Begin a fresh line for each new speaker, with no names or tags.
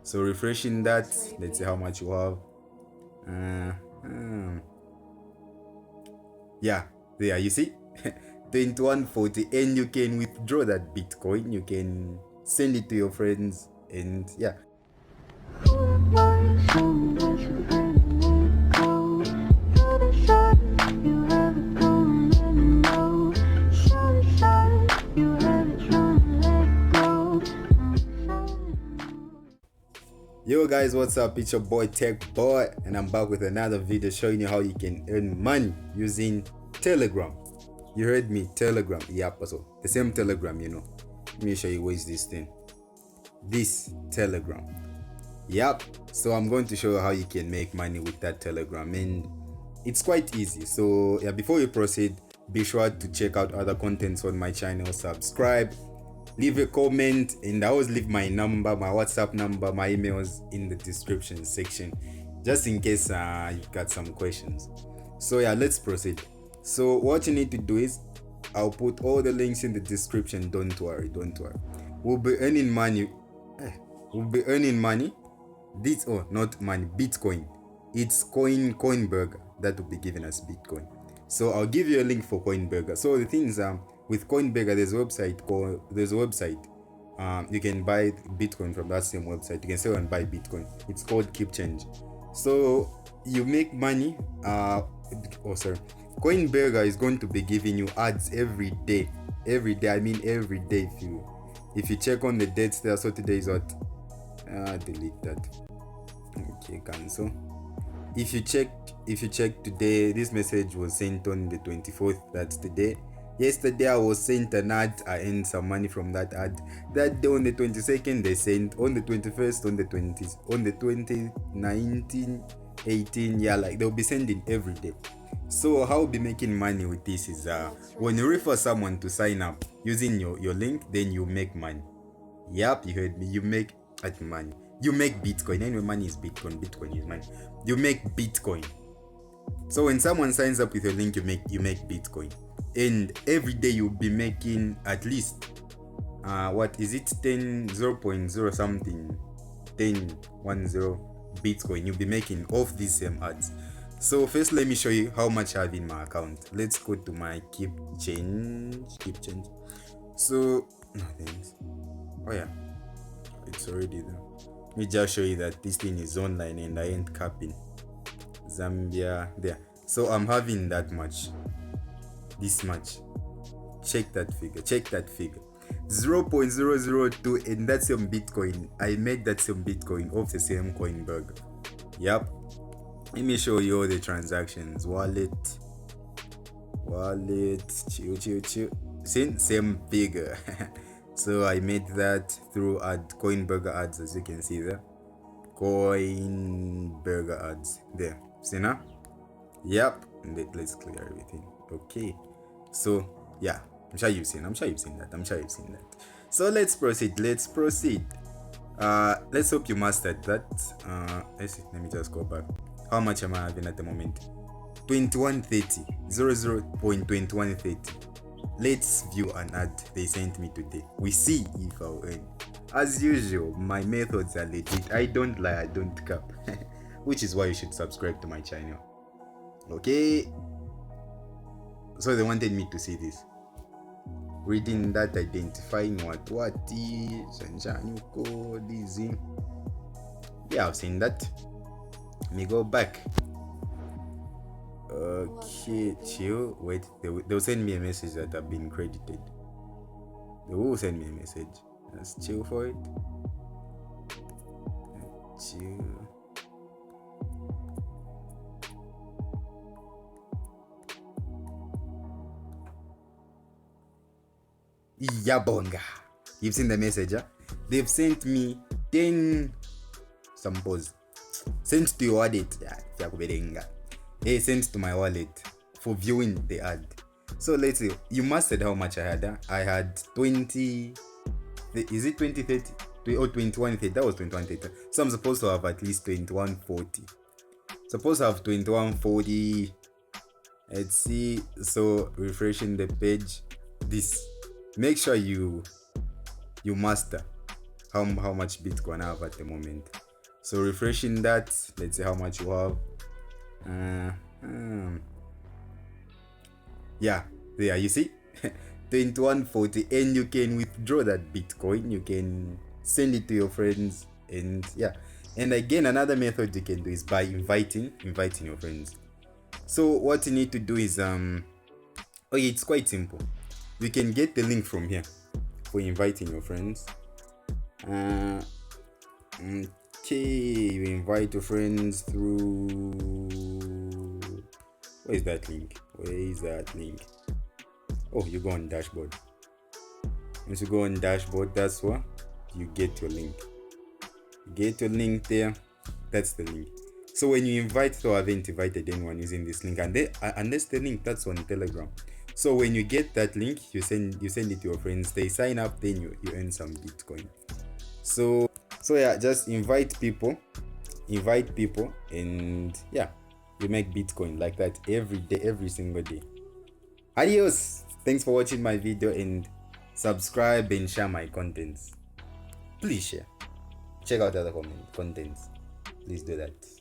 So refreshing that, let's see how much you have. uh, um, yeah, there you see. 2140, and you can withdraw that Bitcoin, you can send it to your friends, and yeah. Yo guys, what's up? It's your boy Tech Boy, and I'm back with another video showing you how you can earn money using Telegram. You heard me, Telegram. Yep, so the same Telegram, you know. Let me show you where's this thing. This Telegram. Yep. So I'm going to show you how you can make money with that Telegram, and it's quite easy. So yeah, before you proceed, be sure to check out other contents on my channel, subscribe, leave a comment, and I always leave my number, my WhatsApp number, my emails in the description section, just in case you've got some questions. So yeah, let's proceed. So what you need to do is, I'll put all the links in the description. Don't worry. We'll be earning money. This, oh, not money, Bitcoin. It's Coinburger that will be giving us Bitcoin. So I'll give you a link for Coinburger. So the things with Coinburger, there's a website. You can buy Bitcoin from that same website. You can sell and buy Bitcoin. It's called Keep Change. So you make money. Coinburger is going to be giving you ads every day. Every day, I mean every day. If you check on the dates there, so today is what? Delete that. Okay, cancel. If you check today, this message was sent on the 24th. That's today. Yesterday I was sent an ad. I earned some money from that ad. That day on the 22nd they sent, on the 21st, on the 20th, on the 20th, 19, 18. Yeah, like they'll be sending every day. So how I'll be making money with this is when you refer someone to sign up using your link, then you make money. Yep, you heard me. You make money. You make Bitcoin. Anyway, money is Bitcoin. Bitcoin is money. You make Bitcoin. So when someone signs up with your link, you make Bitcoin, and every day you'll be making at least what is it, 0.0 something, 10 Bitcoin. You'll be making off these same ads. So first, let me show you how much I have in my account. Let's go to my keep change. So no thanks. Oh yeah, it's already there. Let me just show you that this thing is online and I ain't capping. Zambia, there. So I'm having that much. This much. Check that figure. 0.002, and that's some Bitcoin. I made that some Bitcoin off the same Coinburger. Yep. Let me show you all the transactions. Wallet. Chill. Same figure. So I made that through Coinburger ads, as you can see there. Coinburger ads. There. See now? Yep. And let's clear everything. Okay. So yeah. I'm sure you've seen that. So let's proceed. Let's hope you mastered that. Let's see. Let me just go back. How much am I having at the moment? 2130. 0.2130. Let's view an ad they sent me today. We see if I'll earn. As usual, my methods are legit. I don't lie, I don't cap. Which is why you should subscribe to my channel. Okay. So they wanted me to see this. Reading that, identifying what is. Yeah, I've seen that. Let me go back. Okay, chill. Wait, they'll send me a message that I've been credited. They will send me a message. Let's chill for it. Chill. Yabonga. You've seen the message, huh? They've sent me 10 samples. Sent to your wallet. They sent to my wallet for viewing the ad. So let's see. You mastered how much I had. Huh? I had 20. Is it 2030? Or 2130? That was 2130. So I'm supposed to have at least 2140. Supposed to have 2140. Let's see. So refreshing the page. This. Make sure you master. how much Bitcoin I have at the moment. So refreshing that, let's see how much you have. Yeah, there you see 2140, and you can withdraw that Bitcoin. You can send it to your friends, and yeah. And again, another method you can do is by inviting your friends. So what you need to do is it's quite simple. You can get the link from here for inviting your friends. You invite your friends through, where is that link? Oh, you go on dashboard. Once you go on dashboard, that's what you get your link. There, that's the link. So when you invite, I haven't invited anyone using this link, and unless the link that's on Telegram. So when you get that link, you send it to your friends. They sign up, then you earn some Bitcoin. So yeah, just invite people, and yeah, you make Bitcoin like that every day, every single day. Adios. Thanks for watching my video, and subscribe and share my contents. Please share. Check out other contents. Please do that.